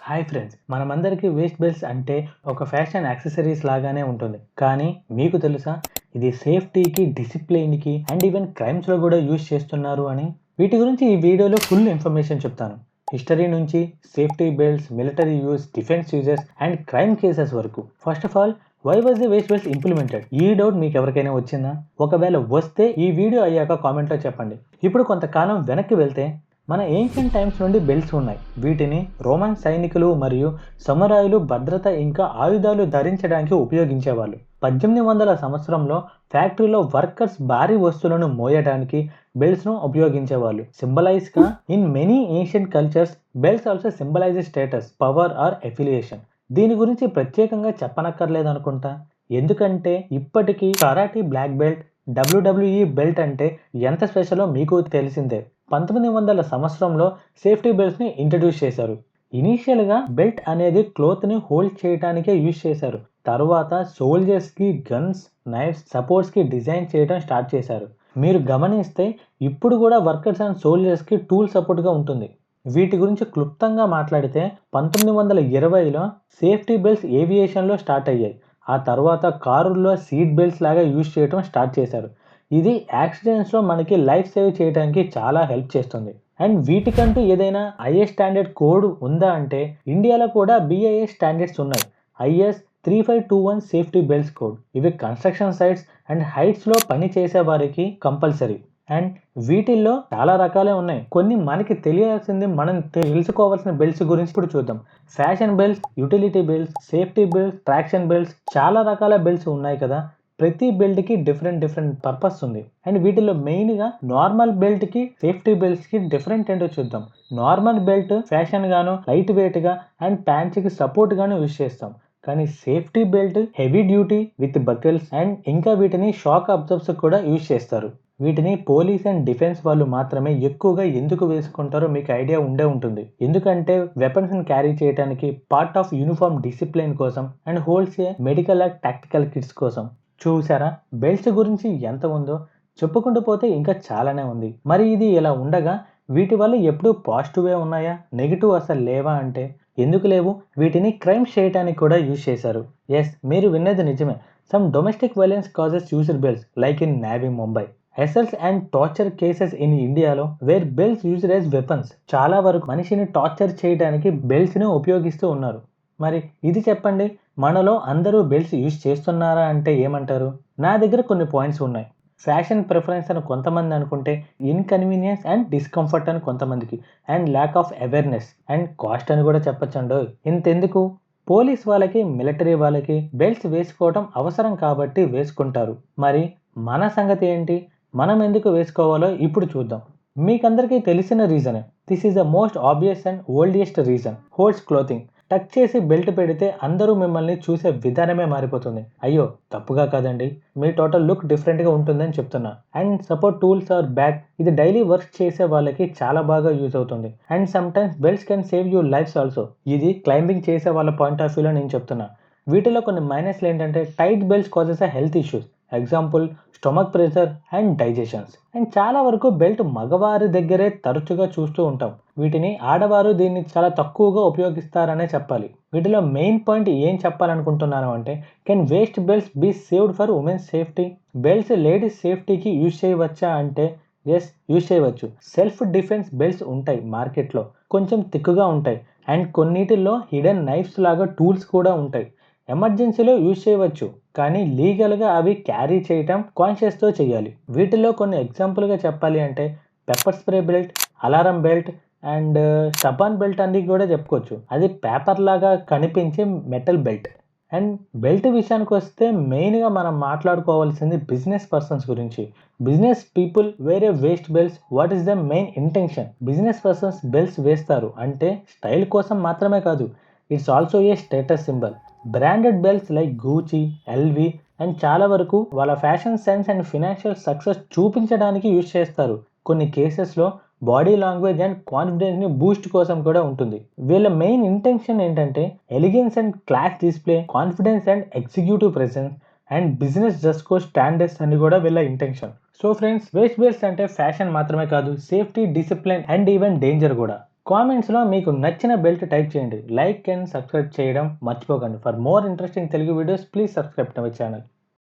Hi friends, మనమందరికీ waste belts అంటే ఒక fashion accessories లాగానే ఉంటుంది. కానీ మీకు తెలుసా, ఇది సేఫ్టీకి, డిసిప్లిన్కి అండ్ ఈవెన్ క్రైమ్స్లో కూడా యూజ్ చేస్తున్నారు అని. వీటి గురించి ఈ వీడియోలో ఫుల్ ఇన్ఫర్మేషన్ చెప్తాను. హిస్టరీ నుంచి safety belts, military use, defence uses and crime cases వరకు. First of all, why was the waist belts implemented? ఈ డౌట్ మీకు ఎవరికైనా వచ్చిందా? ఒకవేళ వస్తే ఈ వీడియో అయ్యాక కామెంట్లో చెప్పండి. ఇప్పుడు కొంతకాలం వెనక్కి వెళ్తే మన ఏన్షియంట్ టైమ్స్ నుండి బెల్ట్స్ ఉన్నాయి. వీటిని రోమన్ సైనికులు మరియు సమురాయిలు భద్రత ఇంకా ఆయుధాలు ధరించడానికి ఉపయోగించేవాళ్ళు. 1800 సంవత్సరంలో ఫ్యాక్టరీలో వర్కర్స్ భారీ వస్తువులను మోయడానికి బెల్ట్స్ను ఉపయోగించేవాళ్ళు. సింబలైజ్గా in many ancient cultures, belts also symbolize status, power or affiliation. దీని గురించి ప్రత్యేకంగా చెప్పనక్కర్లేదు అనుకుంటా. ఎందుకంటే ఇప్పటికీ karate black belt, WWE belt అంటే ఎంత స్పెషలో మీకు తెలిసిందే. 1900 సంవత్సరంలో సేఫ్టీ బెల్ట్స్ని ఇంట్రడ్యూస్ చేశారు. ఇనీషియల్గా బెల్ట్ అనేది క్లోత్ని హోల్డ్ చేయడానికే యూజ్ చేశారు. తర్వాత సోల్జర్స్కి గన్స్, నైఫ్స్, సపోర్ట్స్కి డిజైన్ చేయడం స్టార్ట్ చేశారు. మీరు గమనిస్తే ఇప్పుడు కూడా వర్కర్స్ అండ్ సోల్జర్స్కి టూల్ సపోర్ట్గా ఉంటుంది. వీటి గురించి క్లుప్తంగా మాట్లాడితే 1920లో సేఫ్టీ బెల్ట్స్ ఏవియేషన్లో స్టార్ట్ అయ్యాయి. ఆ తర్వాత కారుల్లో సీట్ బెల్ట్స్ లాగా యూజ్ చేయడం స్టార్ట్ చేశారు. ఇది యాక్సిడెంట్స్లో మనకి లైఫ్ సేవ్ చేయడానికి చాలా హెల్ప్ చేస్తుంది. అండ్ వీటికంటూ ఏదైనా ఐఎస్ స్టాండర్డ్ కోడ్ ఉందా అంటే ఇండియాలో కూడా బిఐఎస్ స్టాండర్డ్స్ ఉన్నాయి. Is 3521 safety belts code. ఇవి కన్స్ట్రక్షన్ సైట్స్ అండ్ హైట్స్లో పని చేసే వారికి కంపల్సరీ. అండ్ వీటిల్లో చాలా రకాలే ఉన్నాయి. కొన్ని మనకి తెలియాల్సింది, మనం తెలుసుకోవాల్సిన బెల్ట్స్ గురించి ఇప్పుడు చూద్దాం. Fashion belts, utility belts, safety belts, traction belts, చాలా రకాల బెల్ట్స్ ఉన్నాయి కదా. ప్రతి బెల్ట్కి డిఫరెంట్ పర్పస్ ఉంది. అండ్ వీటిలో మెయిన్గా నార్మల్ బెల్ట్కి, సేఫ్టీ బెల్ట్స్కి డిఫరెంట్ ఏంటో చూద్దాం. నార్మల్ బెల్ట్ ఫ్యాషన్ గాను, లైట్ వెయిట్గా అండ్ ప్యాంట్స్కి సపోర్ట్ గాను యూజ్ చేస్తాం. కానీ safety belt heavy duty with buckles and ఇంకా వీటిని షాక్ అబ్జర్వర్స్ కూడా యూజ్ చేస్తారు. వీటిని పోలీస్ అండ్ డిఫెన్స్ వాళ్ళు మాత్రమే ఎక్కువగా ఎందుకు వేసుకుంటారో మీకు ఐడియా ఉండే ఉంటుంది. ఎందుకంటే వెపన్స్ని క్యారీ చేయడానికి, పార్ట్ ఆఫ్ యూనిఫామ్ డిసిప్లిన్ కోసం and holds medical and tactical kits కోసం. చూసారా బెల్ట్స్ గురించి ఎంత ఉందో? చెప్పుకుంటూ పోతే ఇంకా చాలానే ఉంది. మరి ఇది ఇలా ఉండగా వీటి వల్ల ఎప్పుడు పాజిటివే ఉన్నాయా, నెగిటివ్ అసలు లేవా అంటే ఎందుకు లేవు? వీటిని క్రైమ్స్ చేయడానికి కూడా యూజ్ చేశారు. ఎస్, మీరు విన్నది నిజమే. Some domestic violence cases used belts like in Navi Mumbai. Assaults and torture cases in ఇండియాలో where belts used as weapons. చాలా వరకు మనిషిని టార్చర్ చేయడానికి బెల్ట్స్ని ఉపయోగిస్తూ ఉన్నారు. మరి ఇది చెప్పండి, మనలో అందరూ బెల్ట్స్ యూజ్ చేస్తున్నారా అంటే ఏమంటారు? నా దగ్గర కొన్ని పాయింట్స్ ఉన్నాయి. ఫ్యాషన్ ప్రిఫరెన్స్ అని కొంతమంది అనుకుంటే, ఇన్కన్వీనియన్స్ అండ్ డిస్కంఫర్ట్ అని కొంతమందికి, and lack of awareness and cost అని కూడా చెప్పచ్చండో. ఇంతెందుకు, పోలీస్ వాళ్ళకి, మిలిటరీ వాళ్ళకి బెల్ట్స్ వేసుకోవడం అవసరం కాబట్టి వేసుకుంటారు. మరి మన సంగతి ఏంటి? మనం ఎందుకు వేసుకోవాలో ఇప్పుడు చూద్దాం. మీకందరికీ తెలిసిన రీజనే. This is the most obvious and oldest reason. Holds clothing. Touch చేసి బెల్ట్ పెడితే అందరూ మిమ్మల్ని చూసే విధానమే మారిపోతుంది. అయ్యో తప్పుగా కాదండి, మీ టోటల్ లుక్ డిఫరెంట్గా ఉంటుందని చెప్తున్నా. And support tools or bag. ఇది డైలీ వర్క్ చేసే వాళ్ళకి చాలా బాగా యూజ్ అవుతుంది. And sometimes belts can save your lifes also. ఇది క్లైంబింగ్ చేసే వాళ్ళ పాయింట్ ఆఫ్ వ్యూలో నేను చెప్తున్నా. వీటిలో కొన్ని మైనస్లు ఏంటంటే, tight belts causes health issues. Example stomach pressure and digestions. And చాలా వరకు బెల్ట్ మగవారి దగ్గరే తరచుగా చూస్తూ ఉంటాం. వీటిని ఆడవారు దీన్ని చాలా తక్కువగా ఉపయోగిస్తారనే చెప్పాలి. వీటిలో మెయిన్ పాయింట్ ఏం చెప్పాలనుకుంటున్నాను అంటే, can waist belts be saved for women's safety? Belts ladies సేఫ్టీకి యూజ్ చేయవచ్చా అంటే ఎస్, యూజ్ చేయవచ్చు. సెల్ఫ్ డిఫెన్స్ బెల్ట్స్ ఉంటాయి మార్కెట్లో, కొంచెం థిక్గా ఉంటాయి. అండ్ కొన్నిటిల్లో హిడెన్ నైఫ్స్ లాగా టూల్స్ కూడా ఉంటాయి. ఎమర్జెన్సీలో యూజ్ చేయవచ్చు, కానీ లీగల్గా అవి క్యారీ చేయటం కాన్షియస్తో చేయాలి. వీటిలో కొన్ని ఎగ్జాంపుల్గా చెప్పాలి అంటే, pepper spray belt, alarm belt and stubborn belt అన్ని కూడా చెప్పుకోవచ్చు. అది పేపర్ లాగా కనిపించే మెటల్ బెల్ట్. అండ్ బెల్ట్ విషయానికి వస్తే మెయిన్గా మనం మాట్లాడుకోవాల్సింది బిజినెస్ పర్సన్స్ గురించి. బిజినెస్ పీపుల్ వేరే waist belts. What is the main intention? Business persons belts వేస్తారు అంటే స్టైల్ కోసం మాత్రమే కాదు, it's also a status symbol. Branded belts like Gucci, LV and చాలా వరకు వాళ్ళ fashion sense and financial success చూపించడానికి యూజ్ చేస్తారు. కొన్ని కేసెస్లో బాడీ లాంగ్వేజ్ అండ్ కాన్ఫిడెన్స్ని బూస్ట్ కోసం కూడా ఉంటుంది. వీళ్ళ మెయిన్ ఇంటెన్షన్ ఏంటంటే elegance and class display, confidence and executive presence and business dress code standards అని కూడా వీళ్ళ intention. So friends, waste belts అంటే ఫ్యాషన్ మాత్రమే కాదు, safety, discipline and even danger కూడా. కామెంట్స్లో మీకు నచ్చిన బెల్ట్ టైప్ చేయండి. లైక్ అండ్ సబ్స్క్రైబ్ చేయడం మర్చిపోకండి. For more interesting Telugu videos please subscribe to our channel.